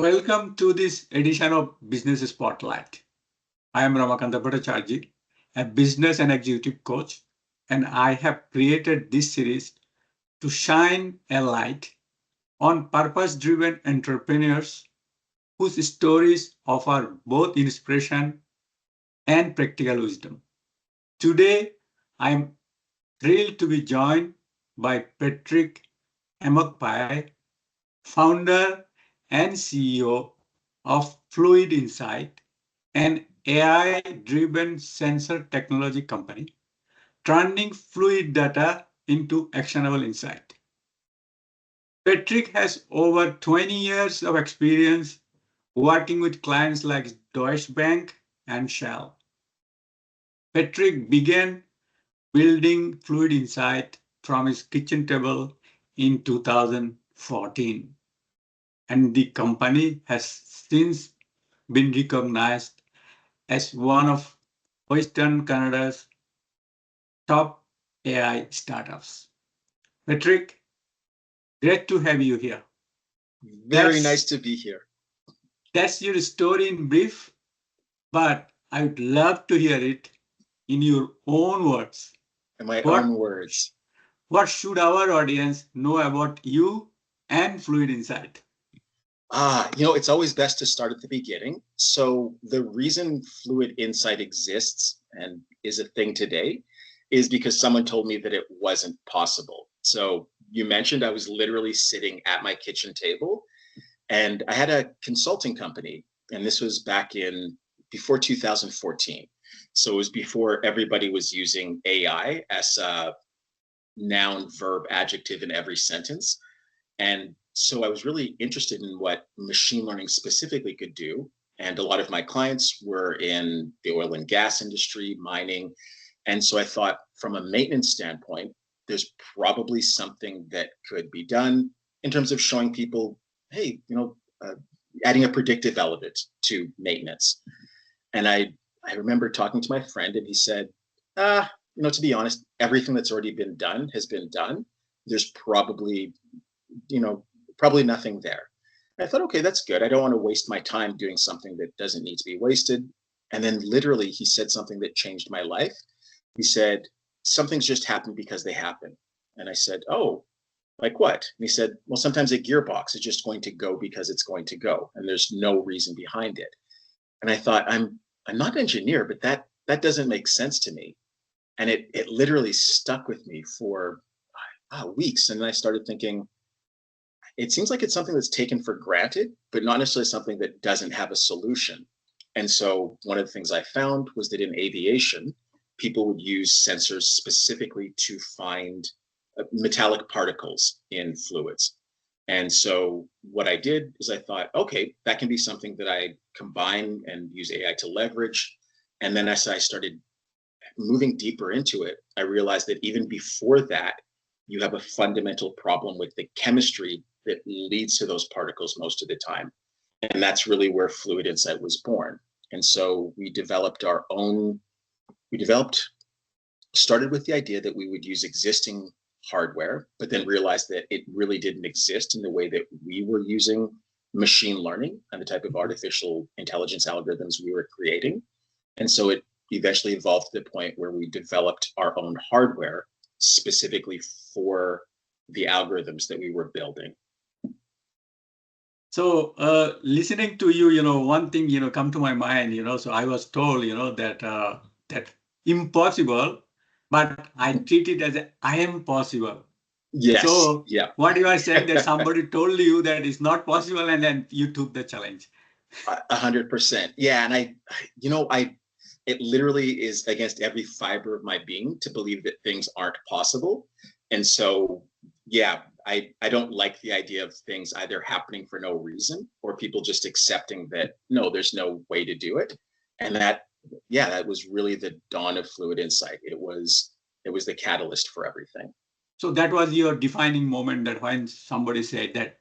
Welcome to this edition of Business Spotlight. I am Ramakanta Bhattacharjee, a business and executive coach, and I have created this series to shine a light on purpose-driven entrepreneurs whose stories offer both inspiration and practical wisdom. Today, I am thrilled to be joined by Patrick Emokpae, founder and CEO of FluidInsight, an AI-driven sensor technology company, turning fluid data into actionable insight. Patrick has over 20 years of experience working with clients like Deutsche Bank and Shell. Patrick began building FluidInsight from his kitchen table in 2014, and the company has since been recognized as one of Western Canada's top AI startups. Patrick, great to have you here. Very nice to be here. That's your story in brief, but I would love to hear it in your own words. In my own words. What should our audience know about you and FluidInsight? It's always best to start at the beginning. So the reason FluidInsight exists and is a thing today is because someone told me that it wasn't possible. So you mentioned I was literally sitting at my kitchen table and I had a consulting company, and this was back in before 2014. So it was before everybody was using AI as a noun, verb, adjective in every sentence. And so I was really interested in what machine learning specifically could do. And a lot of my clients were in the oil and gas industry, mining. And so I thought, from a maintenance standpoint, there's probably something that could be done in terms of showing people, hey, adding a predictive element to maintenance. And I remember talking to my friend, and he said, to be honest, everything that's already been done has been done. There's probably nothing there. And I thought, okay, that's good. I don't want to waste my time doing something that doesn't need to be wasted. And then literally he said something that changed my life. He said, some things just happen because they happen. And I said, oh, like what? And he said, well, sometimes a gearbox is just going to go because it's going to go, and there's no reason behind it. And I thought, I'm not an engineer, but that doesn't make sense to me. And it literally stuck with me for weeks. And then I started thinking, it seems like it's something that's taken for granted, but not necessarily something that doesn't have a solution. And so one of the things I found was that in aviation, people would use sensors specifically to find metallic particles in fluids. And so what I did is I thought, okay, that can be something that I combine and use AI to leverage. And then as I started moving deeper into it, I realized that even before that, you have a fundamental problem with the chemistry that leads to those particles most of the time. And that's really where FluidInsight was born. And so started with the idea that we would use existing hardware, but then realized that it really didn't exist in the way that we were using machine learning and the type of artificial intelligence algorithms we were creating. And so it eventually evolved to the point where we developed our own hardware specifically for the algorithms that we were building. So listening to you, one thing, come to my mind, so I was told, that impossible, but I treat it as I am possible. Yes. So what you are saying that somebody told you that it's not possible, and then you took the challenge. 100%. Yeah. And it literally is against every fiber of my being to believe that things aren't possible. And so, I don't like the idea of things either happening for no reason or people just accepting that, no, there's no way to do it. And that was really the dawn of FluidInsight. It was the catalyst for everything. So that was your defining moment, that when somebody said that.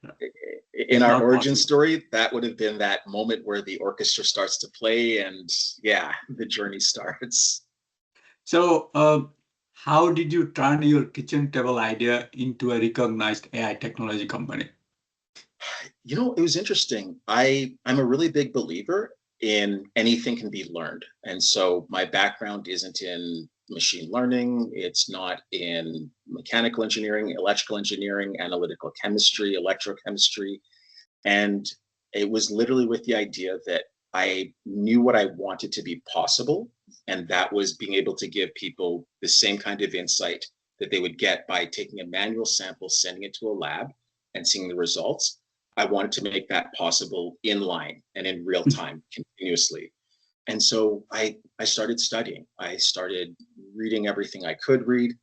In our origin story, that would have been that moment where the orchestra starts to play and the journey starts. So how did you turn your kitchen table idea into a recognized AI technology company? It was interesting. I'm a really big believer in anything can be learned. And so my background isn't in machine learning, it's not in mechanical engineering, electrical engineering, analytical chemistry, electrochemistry. And it was literally with the idea that I knew what I wanted to be possible. And that was being able to give people the same kind of insight that they would get by taking a manual sample, sending it to a lab, and seeing the results. I wanted to make that possible in line and in real time, continuously. And so I started studying. I started reading everything I could read.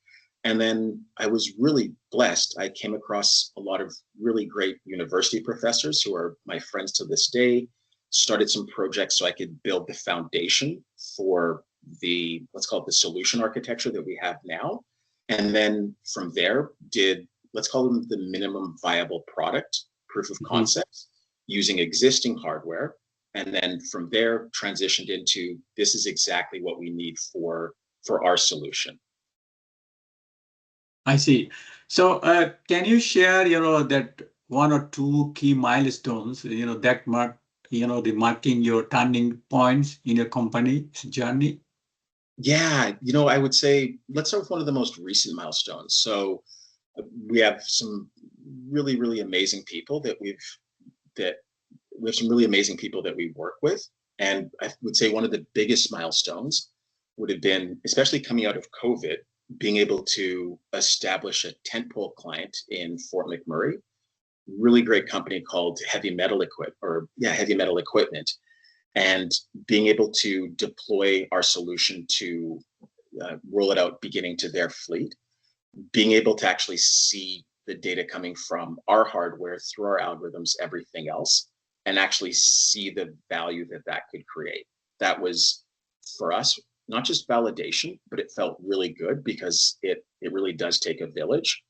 And then I was really blessed. I came across a lot of really great university professors who are my friends to this day, started some projects so I could build the foundation for let's call it the solution architecture that we have now. And then from there, let's call them the minimum viable product, proof of Mhm. concepts, using existing hardware. And then from there, transitioned into this is exactly what we need for our solution. I see. So, can you share, that one or two key milestones, that mark, the marking your turning points in your company's journey? Yeah, I would say let's start with one of the most recent milestones. So we have some really, really amazing people that we have some really amazing people that we work with. And I would say one of the biggest milestones would have been, especially coming out of COVID, being able to establish a tentpole client in Fort McMurray, really great company called Heavy Metal Equipment, and being able to deploy our solution to roll it out beginning to their fleet, being able to actually see the data coming from our hardware through our algorithms, everything else, and actually see the value that that could create. That was for us not just validation, but it felt really good because it really does take a village.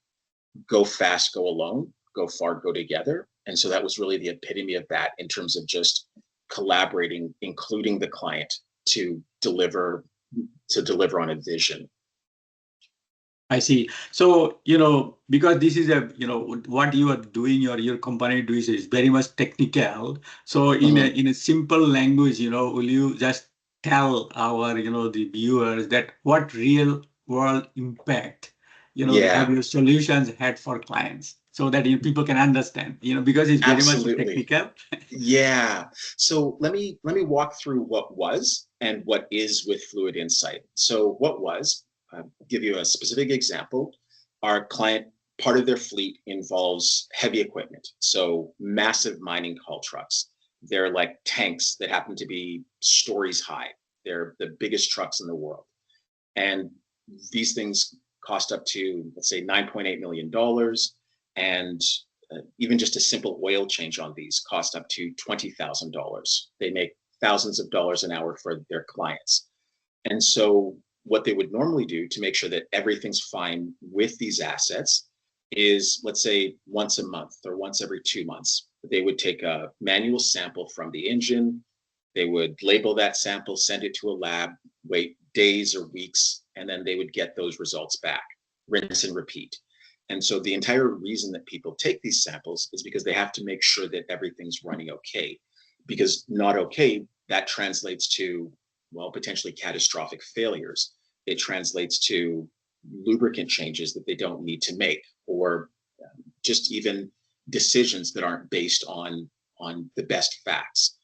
Go fast, go alone, go far, go together. And so that was really the epitome of that in terms of just collaborating, including the client to deliver on a vision. I see. So, because this is what you are doing, your company doing is very much technical. So Mhm. in a simple language, will you just tell our, the viewers that what real world impact, have Yeah, your solutions had for clients so that people can understand, because it's very much absolutely. technical. Yeah. So let me walk through what was and what is with FluidInsight. So what was, give you a specific example. Our client, part of their fleet involves heavy equipment. So massive mining haul trucks. They're like tanks that happen to be stories high. They're the biggest trucks in the world. And these things cost up to, let's say, $9.8 million. And even just a simple oil change on these cost up to $20,000. They make thousands of dollars an hour for their clients. And so, what they would normally do to make sure that everything's fine with these assets is, let's say, once a month or once every 2 months, they would take a manual sample from the engine. They would label that sample, send it to a lab, wait days or weeks, and then they would get those results back, rinse and repeat. And so the entire reason that people take these samples is because they have to make sure that everything's running okay. Because not okay, that translates to, well, potentially catastrophic failures. It translates to lubricant changes that they don't need to make, or just even decisions that aren't based on the best facts.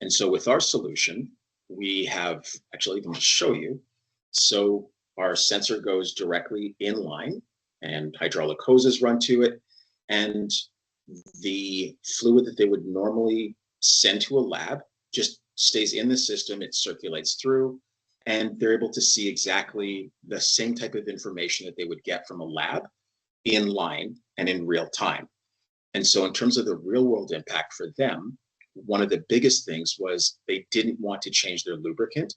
And so with our solution, we have actually, let me show you. So our sensor goes directly in line and hydraulic hoses run to it. And the fluid that they would normally send to a lab just stays in the system, it circulates through, and they're able to see exactly the same type of information that they would get from a lab in line and in real time. And so, in terms of the real world impact for them, one of the biggest things was they didn't want to change their lubricant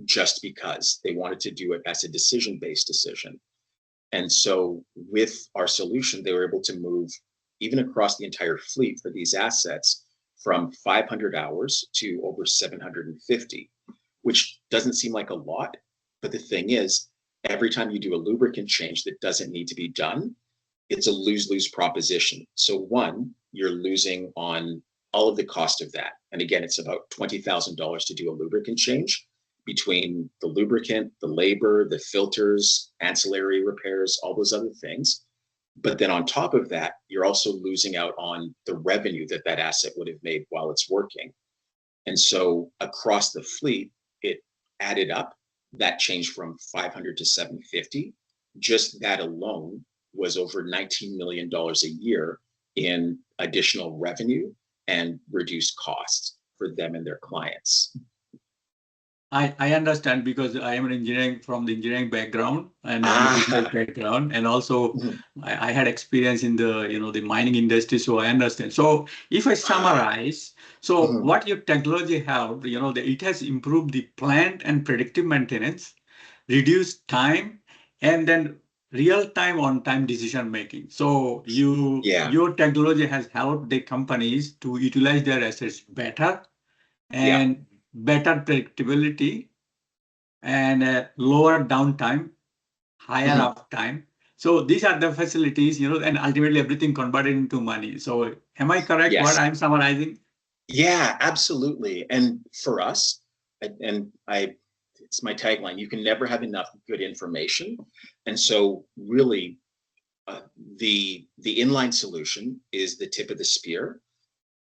just because they wanted to do it as a decision based decision. And so, with our solution, they were able to move even across the entire fleet for these assets from 500 hours to over 750, which doesn't seem like a lot. But the thing is, every time you do a lubricant change that doesn't need to be done, it's a lose-lose proposition. So one, you're losing on all of the cost of that. And again, it's about $20,000 to do a lubricant change between the lubricant, the labor, the filters, ancillary repairs, all those other things. But then on top of that, you're also losing out on the revenue that that asset would have made while it's working. And so across the fleet, it added up. That changed from 500 to 750. Just that alone was over $19 million a year in additional revenue and reduced costs for them and their clients. I understand because I am an engineering from the engineering background and analytical background, and also I had experience in the the mining industry, so I understand. So if I summarize, so what your technology have, it has improved the plant and predictive maintenance, reduced time, and then real-time on-time decision making. So your technology has helped the companies to utilize their assets better and better predictability and lower downtime, higher uptime. So these are the facilities, and ultimately everything converted into money. So am I correct what I'm summarizing? Yeah, absolutely. And for us, it's my tagline, you can never have enough good information. And so really the inline solution is the tip of the spear.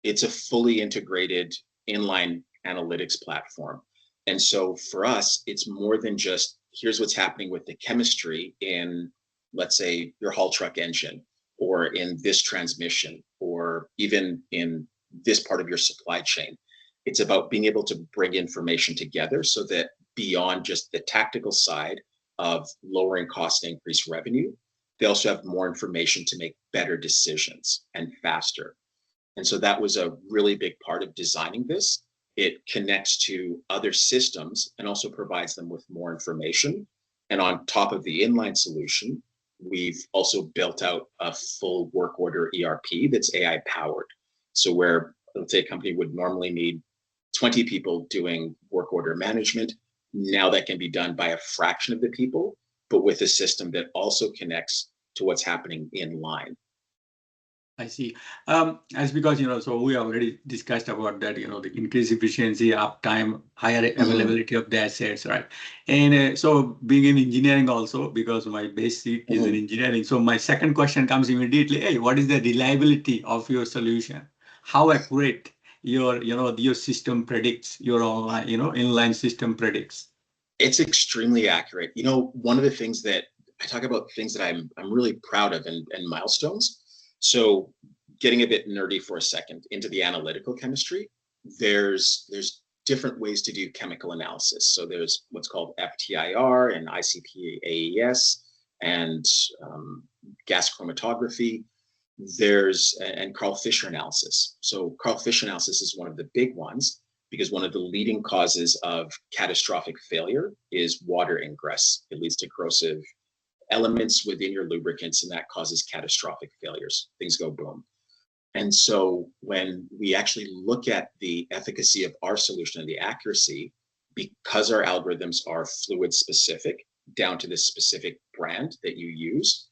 It's a fully integrated inline analytics platform. And so for us, it's more than just here's what's happening with the chemistry in, let's say, your haul truck engine, or in this transmission, or even in this part of your supply chain. It's about being able to bring information together so that beyond just the tactical side of lowering cost and increase revenue, they also have more information to make better decisions and faster. And so that was a really big part of designing this. It connects to other systems and also provides them with more information. And on top of the inline solution, we've also built out a full work order ERP that's AI powered. So where, let's say, a company would normally need 20 people doing work order management, now that can be done by a fraction of the people, but with a system that also connects to what's happening in line. I see. As because, so we already discussed about that, the increased efficiency, uptime, higher availability of the assets, right? And so being in engineering also, because my basic is in engineering. So my second question comes immediately, hey, what is the reliability of your solution? How accurate your system predicts, your online, inline system predicts? It's extremely accurate. One of the things that I talk about, things that I'm really proud of and milestones. So getting a bit nerdy for a second into the analytical chemistry, there's different ways to do chemical analysis. So there's what's called FTIR and ICP-AES and gas chromatography. And Carl Fisher analysis. So Carl Fisher analysis is one of the big ones because one of the leading causes of catastrophic failure is water ingress. It leads to corrosive elements within your lubricants, and that causes catastrophic failures. Things go boom. And so when we actually look at the efficacy of our solution and the accuracy, because our algorithms are fluid specific down to the specific brand that you use,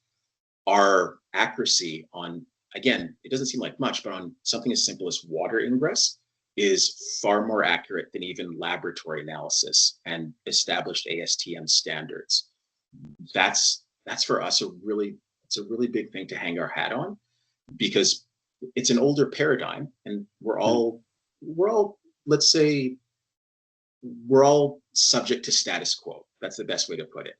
our accuracy on, again, it doesn't seem like much, but on something as simple as water ingress is far more accurate than even laboratory analysis and established ASTM standards. That's for us it's a really big thing to hang our hat on, because it's an older paradigm, and we're all let's say we're all subject to status quo. That's the best way to put it.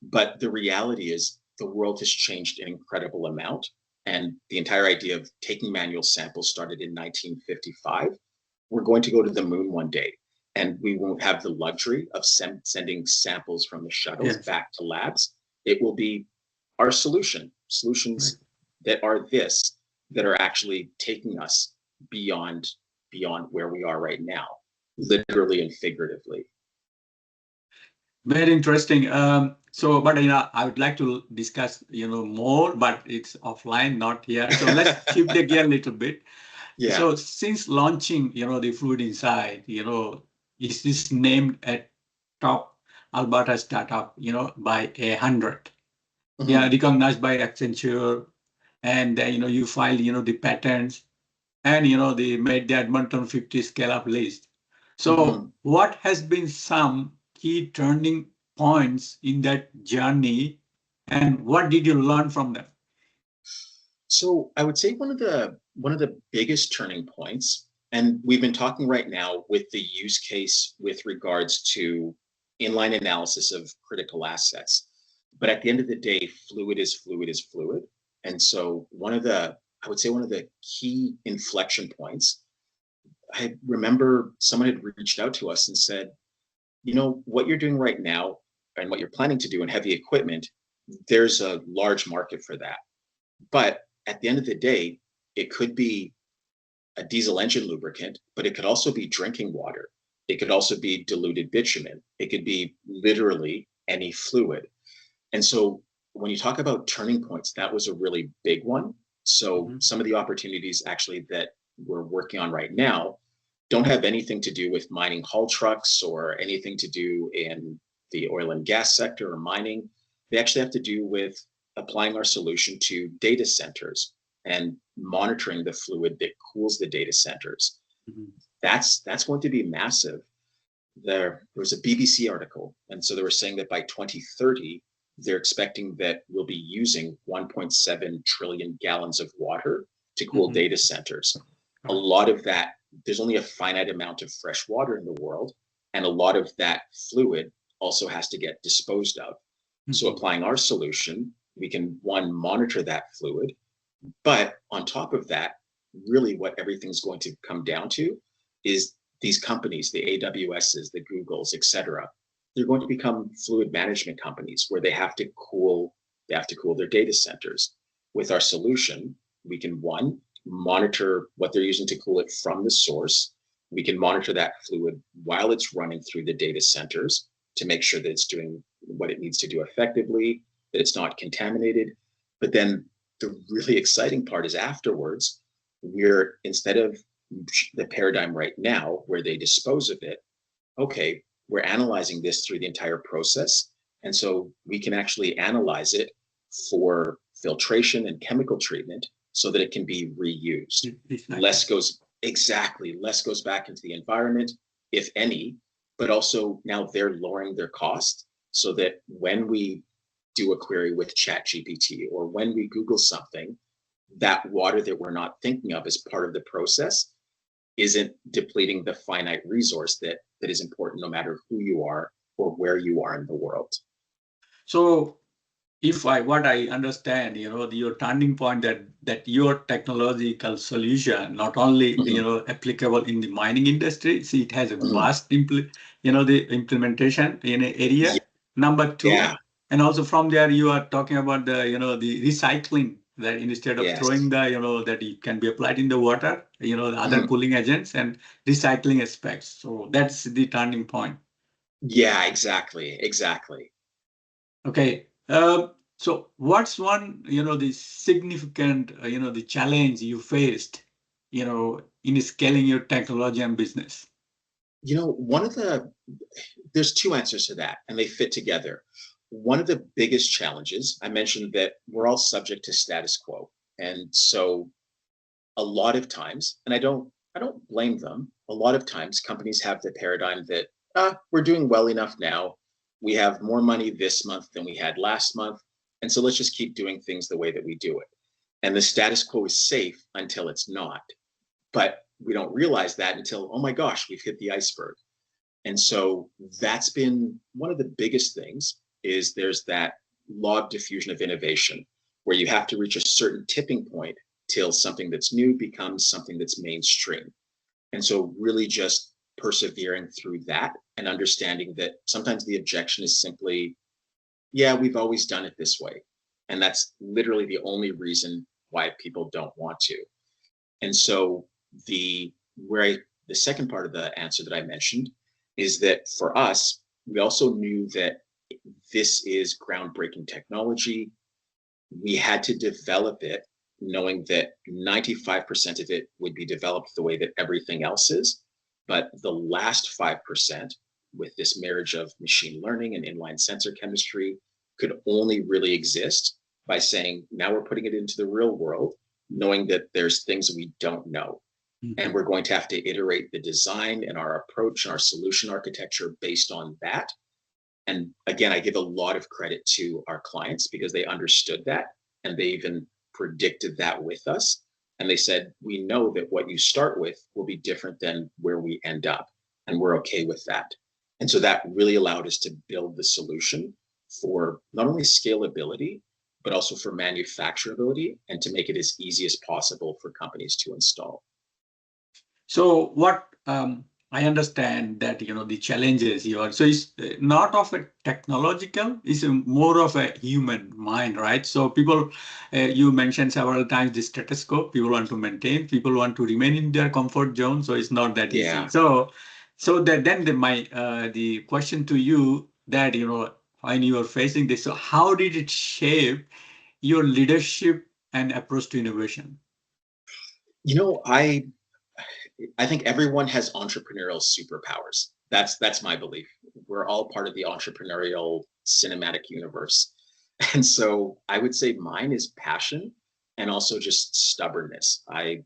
But the reality is the world has changed an incredible amount, and the entire idea of taking manual samples started in 1955. We're going to go to the moon one day, and we won't have the luxury of sending samples from the shuttles back to labs. It will be our solutions that are actually taking us beyond where we are right now, literally and figuratively. Very interesting. But I would like to discuss more, but it's offline, not here. So let's shift the gear a little bit. Yeah. So since launching, the FluidInsight, is this named a top Alberta startup, by 100. Yeah, recognized by Accenture, and you file, the patents, and they made the Edmonton 50 scale up list. So Mhm. what has been some key turning points in that journey, and what did you learn from them? So I would say one of the biggest turning points, and we've been talking right now with the use case with regards to inline analysis of critical assets. But at the end of the day, fluid is fluid is fluid. And so I would say one of the key inflection points, I remember someone had reached out to us and said, what you're doing right now and what you're planning to do in heavy equipment, there's a large market for that. But at the end of the day, it could be a diesel engine lubricant, but it could also be drinking water. It could also be diluted bitumen. It could be literally any fluid. And so when you talk about turning points, that was a really big one. So Mhm. some of the opportunities actually that we're working on right now don't have anything to do with mining haul trucks or anything to do in the oil and gas sector or mining. They actually have to do with applying our solution to data centers and monitoring the fluid that cools the data centers. Mhm. That's going to be massive. There was a BBC article, and so they were saying that by 2030, they're expecting that we'll be using 1.7 trillion gallons of water to cool Mhm. data centers. A Correct. lot of that, there's only a finite amount of fresh water in the world, and a lot of that fluid also has to get disposed of. So Mhm. applying our solution, we can one, monitor that fluid, but on top of that, really what everything's going to come down to is these companies, the AWSs, the Googles, et cetera, they're going to become fluid management companies where they have to cool their data centers. With our solution, we can one, monitor what they're using to cool it from the source. We can monitor that fluid while it's running through the data centers to make sure that it's doing what it needs to do effectively, that it's not contaminated. But then the really exciting part is afterwards, we're instead of the paradigm right now where they dispose of it, okay, we're analyzing this through the entire process. And so we can actually analyze it for filtration and chemical treatment so that it can be reused. Recycling. Less goes back into the environment, if any, but also now they're lowering their cost so that when we do a query with ChatGPT or when we Google something, that water that we're not thinking of as part of the process isn't depleting the finite resource that is important no matter who you are or where you are in the world. So if I what I understand, your turning point that your technological solution not only Mhm, applicable in the mining industry, see it has a mhm. vast the implementation in an Yeah, area. Number yeah, two, and also from there you are talking about the the recycling that instead of throwing yes. the that it can be applied in the water, the other Mhm. cooling agents and recycling aspects. So that's the turning point. Yeah, exactly, exactly. Okay. So what's one, the significant, the challenge you faced, in scaling your technology and business? One of there's two answers to that, and they fit together. One of the biggest challenges, I mentioned that we're all subject to status quo. And so a lot of times, and I don't blame them, a lot of times companies have the paradigm that we're doing well enough now. We have more money this month than we had last month. And so let's just keep doing things the way that we do it. And the status quo is safe until it's not. But we don't realize that until, oh my gosh, we've hit the iceberg. And so that's been one of the biggest things is there's that law of diffusion of innovation where you have to reach a certain tipping point till something that's new becomes something that's mainstream. And so really just persevering through that and understanding that sometimes the objection is simply, yeah, we've always done it this way. And that's literally the only reason why people don't want to. And so the where I, the second part of the answer that I mentioned is that for us, we also knew that this is groundbreaking technology. We had to develop it knowing that 95% of it would be developed the way that everything else is. But the last 5%, with this marriage of machine learning and inline sensor chemistry, could only really exist by saying, now we're putting it into the real world, knowing that there's things we don't know. And we're going to have to iterate the design and our approach and our solution architecture based on that. And again, I give a lot of credit to our clients because they understood that and they even predicted that with us. And they said, we know that what you start with will be different than where we end up. And we're okay with that. And so that really allowed us to build the solution for not only scalability, but also for manufacturability and to make it as easy as possible for companies to install. So what I understand that the challenges you are, so it's not of a technological, it's more of a human mind, right? So people, you mentioned several times the status quo, people want to maintain, people want to remain in their comfort zone, so it's not that easy. So that then the question to you that when you are facing this, so how did it shape your leadership and approach to innovation? I think everyone has entrepreneurial superpowers. That's my belief. We're all part of the entrepreneurial cinematic universe. And so I would say mine is passion and also just stubbornness. I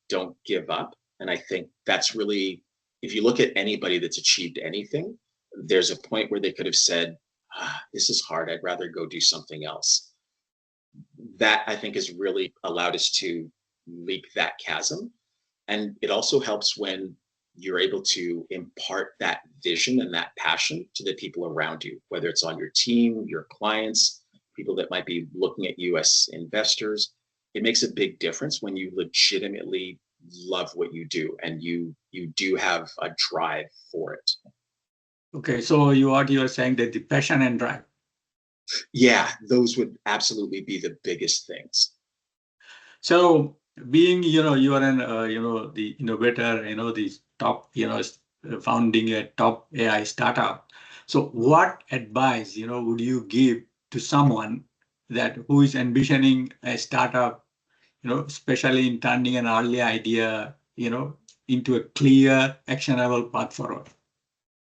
don't give up. And I think that's really, if you look at anybody that's achieved anything, there's a point where they could have said, this is hard. I'd rather go do something else. That I think has really allowed us to leap that chasm. And it also helps when you're able to impart that vision and that passion to the people around you, whether it's on your team, your clients, people that might be looking at you as investors. It makes a big difference when you legitimately love what you do and you do have a drive for it. Okay, so what you are saying that the passion and drive. Yeah, those would absolutely be the biggest things. So being, you are an, the innovator, the top, founding a top AI startup. So what advice, would you give to someone that who is envisioning a startup, especially in turning an early idea, into a clear, actionable path forward?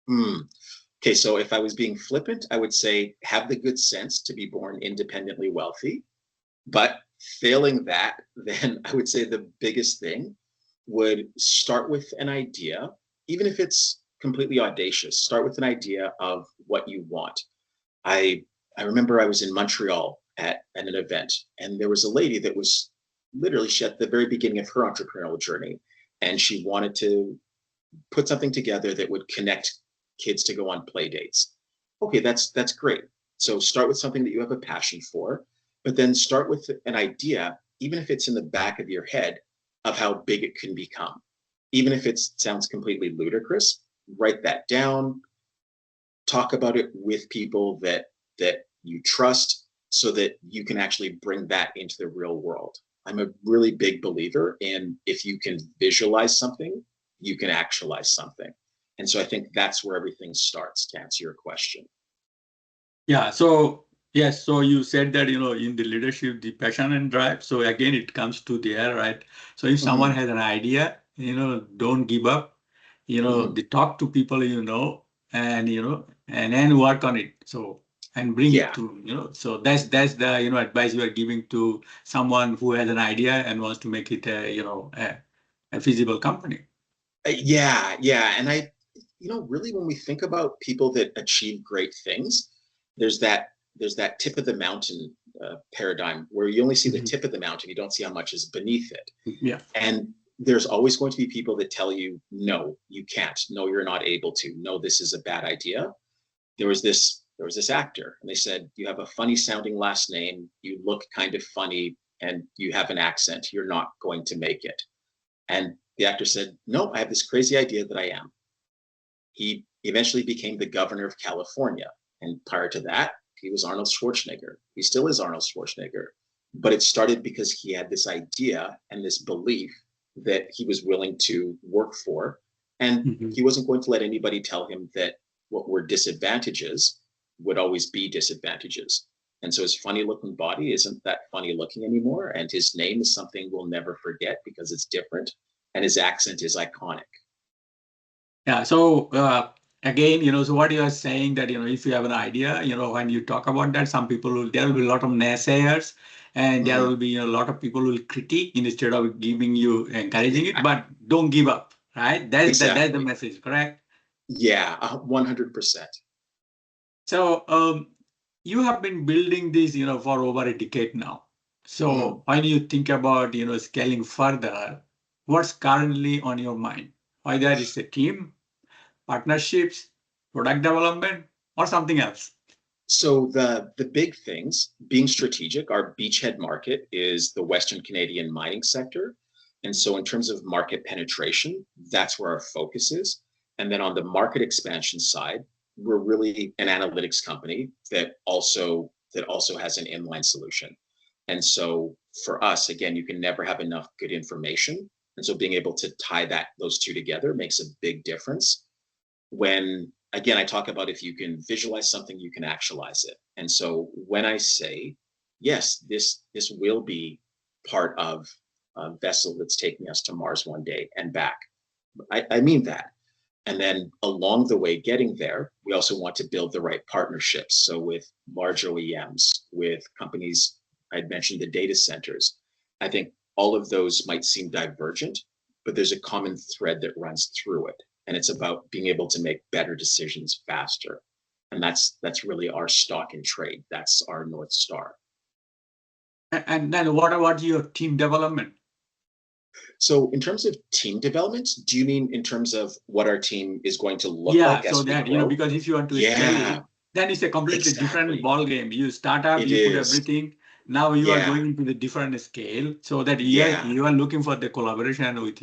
Okay, so if I was being flippant, I would say have the good sense to be born independently wealthy. But failing that, then I would say the biggest thing would start with an idea, even if it's completely audacious. Start with an idea of what you want. I remember I was in Montreal at an event, and there was a lady that was literally, she at the very beginning of her entrepreneurial journey, and she wanted to put something together that would connect kids to go on play dates. Okay, that's great. So start with something that you have a passion for, but then start with an idea, even if it's in the back of your head, of how big it can become. Even if it sounds completely ludicrous, write that down, talk about it with people that you trust so that you can actually bring that into the real world. I'm a really big believer in if you can visualize something, you can actualize something. And so I think that's where everything starts, to answer your question. Yeah. So yes. So you said that, in the leadership, the passion and drive. So again, it comes to there, right? So if someone has an idea, don't give up, they talk to people, and, and then work on it. So, and bring it to, so that's the, advice you are giving to someone who has an idea and wants to make it a feasible company. Yeah. And really when we think about people that achieve great things, there's that tip of the mountain paradigm where you only see the tip of the mountain, you don't see how much is beneath it. Yeah. And there's always going to be people that tell you, no, you can't. No, you're not able to. No, this is a bad idea. There was this actor, and they said, you have a funny sounding last name, you look kind of funny, and you have an accent. You're not going to make it. And the actor said, no, I have this crazy idea that I am. He eventually became the governor of California. And prior to that, he was Arnold Schwarzenegger. He still is Arnold Schwarzenegger. But it started because he had this idea and this belief that he was willing to work for. And he wasn't going to let anybody tell him that what were disadvantages would always be disadvantages. And so his funny looking body isn't that funny looking anymore. And his name is something we'll never forget because it's different. And his accent is iconic. Yeah. So again, so what you are saying that, if you have an idea, when you talk about that, some people there will be a lot of naysayers, and there will be a lot of people who will critique instead of giving you, encouraging it, but don't give up, right? That's that's the message, correct? Yeah, 100%. So you have been building this, for over a decade now. So when you think about, scaling further, what's currently on your mind? Either it's a team, partnerships, product development, or something else? So the big things, being strategic, our beachhead market is the Western Canadian mining sector. And so in terms of market penetration, that's where our focus is. And then on the market expansion side, we're really an analytics company that also has an inline solution. And so for us, again, you can never have enough good information. And so being able to tie those two together makes a big difference. When again, I talk about, if you can visualize something, you can actualize it. And so when I say, yes, this will be part of a vessel that's taking us to Mars one day and back, I mean that. And then along the way getting there, we also want to build the right partnerships. So with large OEMs, with companies, I'd mentioned the data centers. I think all of those might seem divergent, but there's a common thread that runs through it. And it's about being able to make better decisions faster. And that's really our stock in trade. That's our North Star. And then what about your team development? So in terms of team development, do you mean in terms of what our team is going to look like as we grow? Because if you want to scale it, then it's a completely different ball game. You start up, you put everything. Now you are going into the different scale, so that you are looking for the collaboration with,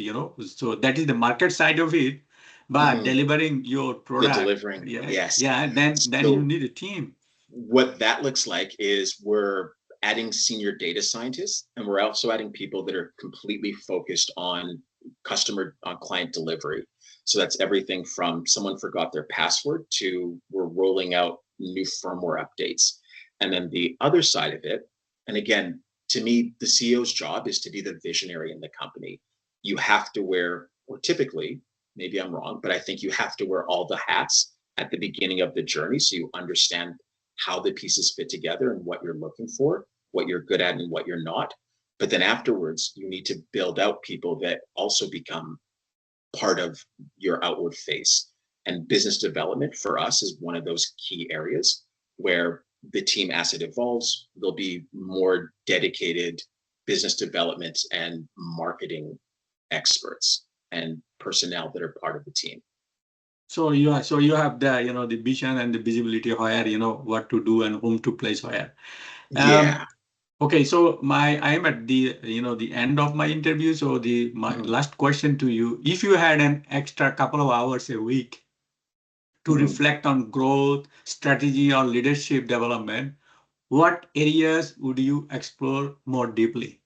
so that is the market side of it. But delivering your product, then you need a team. What that looks like is we're adding senior data scientists, and we're also adding people that are completely focused on client delivery. So that's everything from someone forgot their password to we're rolling out new firmware updates. And then the other side of it, and again, to me, the CEO's job is to be the visionary in the company. You have to wear, or typically, maybe I'm wrong, but I think you have to wear all the hats at the beginning of the journey, so you understand how the pieces fit together and what you're looking for, what you're good at and what you're not. But then afterwards, you need to build out people that also become part of your outward face. And business development for us is one of those key areas where the team, as it evolves, there'll be more dedicated business development and marketing experts and personnel that are part of the team. So you have the the vision and the visibility where what to do and whom to place where. Okay, so I am at the the end of my interview. So my last question to you: if you had an extra couple of hours a week to reflect on growth, strategy, or leadership development, what areas would you explore more deeply?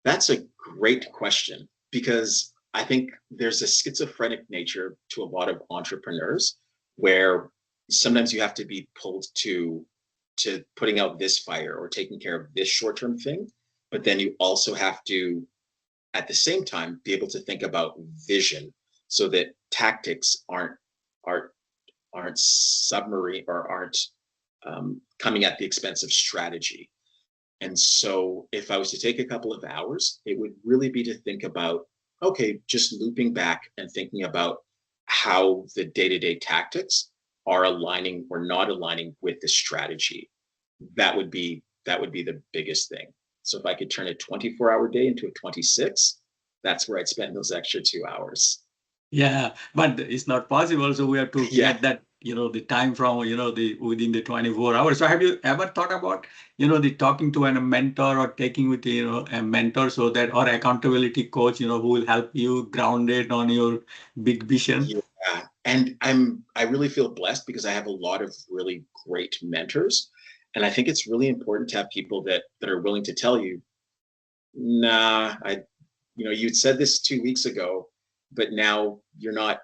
That's a great question, because I think there's a schizophrenic nature to a lot of entrepreneurs where sometimes you have to be pulled to putting out this fire or taking care of this short-term thing, but then you also have to, at the same time, be able to think about vision, so that tactics aren't submarine or aren't coming at the expense of strategy. And so if I was to take a couple of hours, it would really be to think about, okay, just looping back and thinking about how the day-to-day tactics are aligning or not aligning with the strategy. That would be the biggest thing. So if I could turn a 24-hour day into a 26, that's where I'd spend those extra 2 hours. Yeah, but it's not possible. So we have to get that, the time from, within the 24 hours. So have you ever thought about, the talking to a mentor or taking with, a mentor, so that, or accountability coach, who will help you grounded on your big vision? Yeah, and I really feel blessed because I have a lot of really great mentors. And I think it's really important to have people that are willing to tell you, nah, you'd said this 2 weeks ago, but now you're not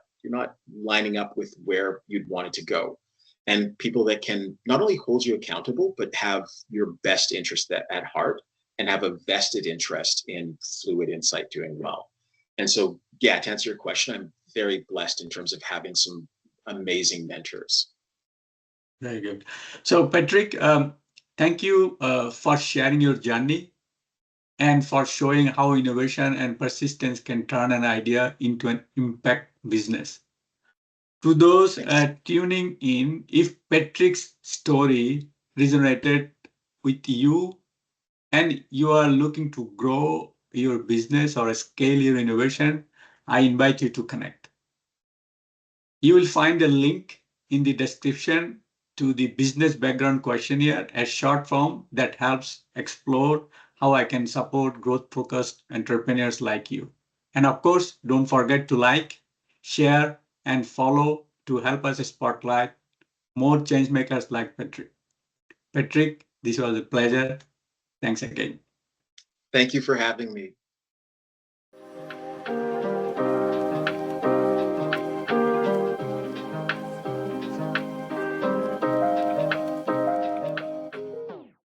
lining up with where you'd want it to go. And people that can not only hold you accountable, but have your best interest at heart and have a vested interest in FluidInsight doing well. And so, yeah, to answer your question, I'm very blessed in terms of having some amazing mentors. Very good. So Patrick, Thank you for sharing your journey and for showing how innovation and persistence can turn an idea into an impact business. To those Thanks. tuning in, if Patrick's story resonated with you and you are looking to grow your business or scale your innovation, I invite you to connect. You will find a link in the description to the business background questionnaire, a short form that helps explore how I can support growth focused entrepreneurs like you. And of course, don't forget to like, share, and follow to help us spotlight more changemakers like Patrick. Patrick, this was a pleasure. Thanks again. Thank you for having me.